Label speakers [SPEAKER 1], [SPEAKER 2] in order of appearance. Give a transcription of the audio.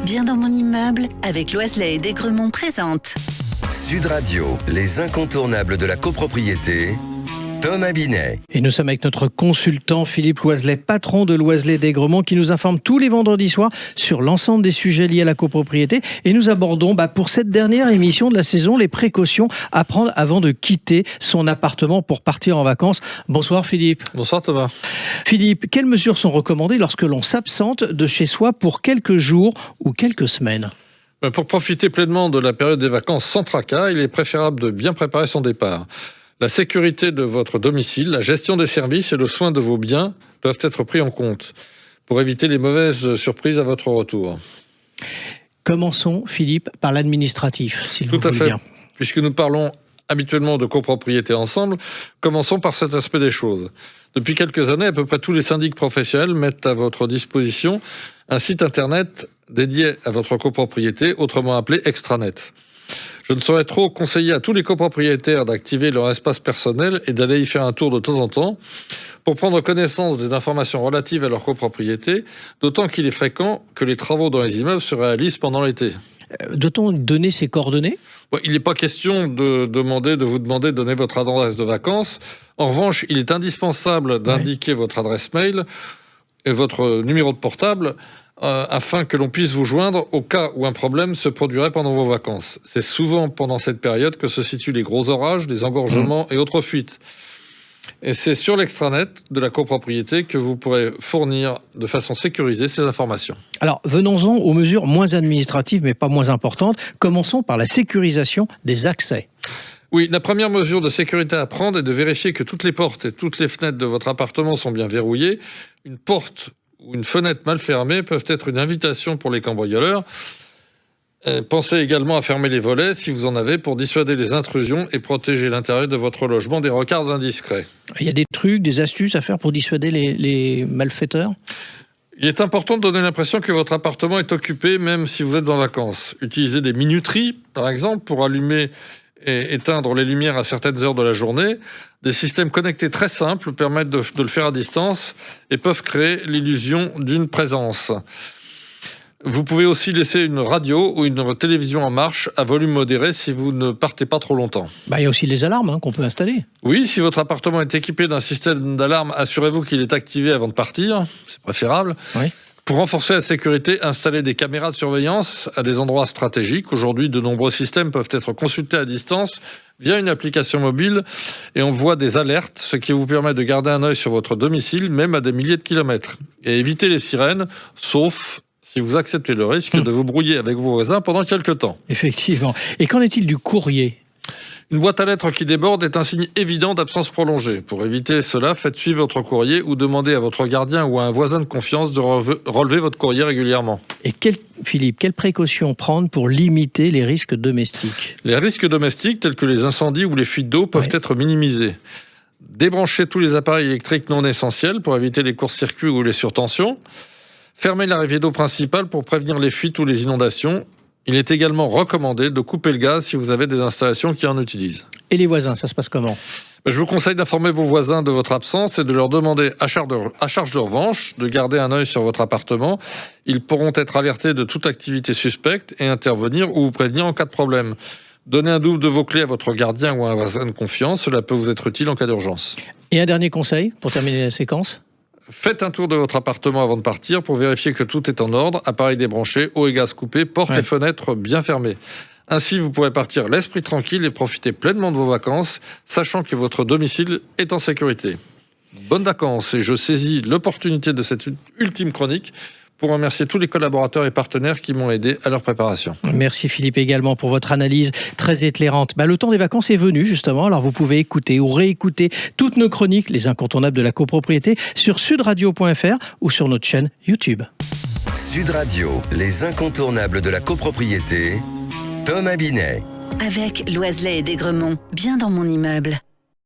[SPEAKER 1] Bien dans mon immeuble, avec Loiselet et Desgremont présente.
[SPEAKER 2] Sud Radio, les incontournables de la copropriété, Thomas Binet.
[SPEAKER 3] Et nous sommes avec notre consultant Philippe Loiselet, patron de Loiselet Desgremont, qui nous informe tous les vendredis soirs sur l'ensemble des sujets liés à la copropriété. Et nous abordons pour cette dernière émission de la saison les précautions à prendre avant de quitter son appartement pour partir en vacances. Bonsoir Philippe.
[SPEAKER 4] Bonsoir Thomas.
[SPEAKER 3] Philippe, quelles mesures sont recommandées lorsque l'on s'absente de chez soi pour quelques jours ou quelques semaines ?
[SPEAKER 4] Pour profiter pleinement de la période des vacances sans tracas, il est préférable de bien préparer son départ. La sécurité de votre domicile, la gestion des services et le soin de vos biens doivent être pris en compte pour éviter les mauvaises surprises à votre retour.
[SPEAKER 3] Commençons, Philippe, par l'administratif, s'il vous plaît.
[SPEAKER 4] Tout à fait. Puisque nous parlons habituellement de copropriété ensemble, commençons par cet aspect des choses. Depuis quelques années, à peu près tous les syndics professionnels mettent à votre disposition un site internet dédié à votre copropriété, autrement appelé extranet. Je ne saurais trop conseiller à tous les copropriétaires d'activer leur espace personnel et d'aller y faire un tour de temps en temps pour prendre connaissance des informations relatives à leur copropriété, d'autant qu'il est fréquent que les travaux dans les immeubles se réalisent pendant l'été.
[SPEAKER 3] Doit-on donner ses coordonnées ?
[SPEAKER 4] Il n'est pas question de vous demander de donner votre adresse de vacances. En revanche, il est indispensable d'indiquer votre adresse mail et votre numéro de portable afin que l'on puisse vous joindre au cas où un problème se produirait pendant vos vacances. C'est souvent pendant cette période que se situent les gros orages, les engorgements et autres fuites. Et c'est sur l'extranet de la copropriété que vous pourrez fournir de façon sécurisée ces informations.
[SPEAKER 3] Alors, venons-en aux mesures moins administratives, mais pas moins importantes. Commençons par la sécurisation des accès.
[SPEAKER 4] Oui, la première mesure de sécurité à prendre est de vérifier que toutes les portes et toutes les fenêtres de votre appartement sont bien verrouillées. Une porte ou une fenêtre mal fermée peuvent être une invitation pour les cambrioleurs. Pensez également à fermer les volets, si vous en avez, pour dissuader les intrusions et protéger l'intérieur de votre logement des regards indiscrets.
[SPEAKER 3] Il y a des trucs, des astuces à faire pour dissuader les malfaiteurs ?
[SPEAKER 4] Il est important de donner l'impression que votre appartement est occupé, même si vous êtes en vacances. Utilisez des minuteries, par exemple, pour allumer et éteindre les lumières à certaines heures de la journée. Des systèmes connectés très simples permettent de le faire à distance et peuvent créer l'illusion d'une présence. Vous pouvez aussi laisser une radio ou une télévision en marche à volume modéré si vous ne partez pas trop longtemps.
[SPEAKER 3] Il y a aussi les alarmes qu'on peut installer.
[SPEAKER 4] Oui, si votre appartement est équipé d'un système d'alarme, assurez-vous qu'il est activé avant de partir. C'est préférable.
[SPEAKER 3] Oui.
[SPEAKER 4] Pour renforcer la sécurité, installez des caméras de surveillance à des endroits stratégiques. Aujourd'hui, de nombreux systèmes peuvent être consultés à distance via une application mobile et envoie des alertes, ce qui vous permet de garder un œil sur votre domicile, même à des milliers de kilomètres. Et évitez les sirènes, sauf si vous acceptez le risque de vous brouiller avec vos voisins pendant quelques temps.
[SPEAKER 3] Effectivement. Et qu'en est-il du courrier ?
[SPEAKER 4] Une boîte à lettres qui déborde est un signe évident d'absence prolongée. Pour éviter cela, faites suivre votre courrier ou demandez à votre gardien ou à un voisin de confiance de relever votre courrier régulièrement. Et
[SPEAKER 3] Philippe, quelles précautions prendre pour limiter les risques domestiques ?
[SPEAKER 4] Les risques domestiques, tels que les incendies ou les fuites d'eau, peuvent être minimisés. Débranchez tous les appareils électriques non essentiels pour éviter les courts-circuits ou les surtensions. Fermez l'arrivée d'eau principale pour prévenir les fuites ou les inondations. Il est également recommandé de couper le gaz si vous avez des installations qui en utilisent.
[SPEAKER 3] Et les voisins, ça se passe comment ?
[SPEAKER 4] Je vous conseille d'informer vos voisins de votre absence et de leur demander à charge de revanche de garder un œil sur votre appartement. Ils pourront être alertés de toute activité suspecte et intervenir ou vous prévenir en cas de problème. Donnez un double de vos clés à votre gardien ou à un voisin de confiance, cela peut vous être utile en cas d'urgence.
[SPEAKER 3] Et un dernier conseil pour terminer la séquence ?
[SPEAKER 4] Faites un tour de votre appartement avant de partir pour vérifier que tout est en ordre, appareil débranché, eau et gaz coupés, portes et fenêtres bien fermées. Ainsi, vous pourrez partir l'esprit tranquille et profiter pleinement de vos vacances, sachant que votre domicile est en sécurité. Bonnes vacances, et je saisis l'opportunité de cette ultime chronique pour remercier tous les collaborateurs et partenaires qui m'ont aidé à leur préparation.
[SPEAKER 3] Merci Philippe également pour votre analyse très éclairante. Le temps des vacances est venu justement, alors vous pouvez écouter ou réécouter toutes nos chroniques, les incontournables de la copropriété, sur sudradio.fr ou sur notre chaîne YouTube.
[SPEAKER 2] Sud Radio, les incontournables de la copropriété, Thomas Binet.
[SPEAKER 1] Avec Loiselet et Desgremont, bien dans mon immeuble.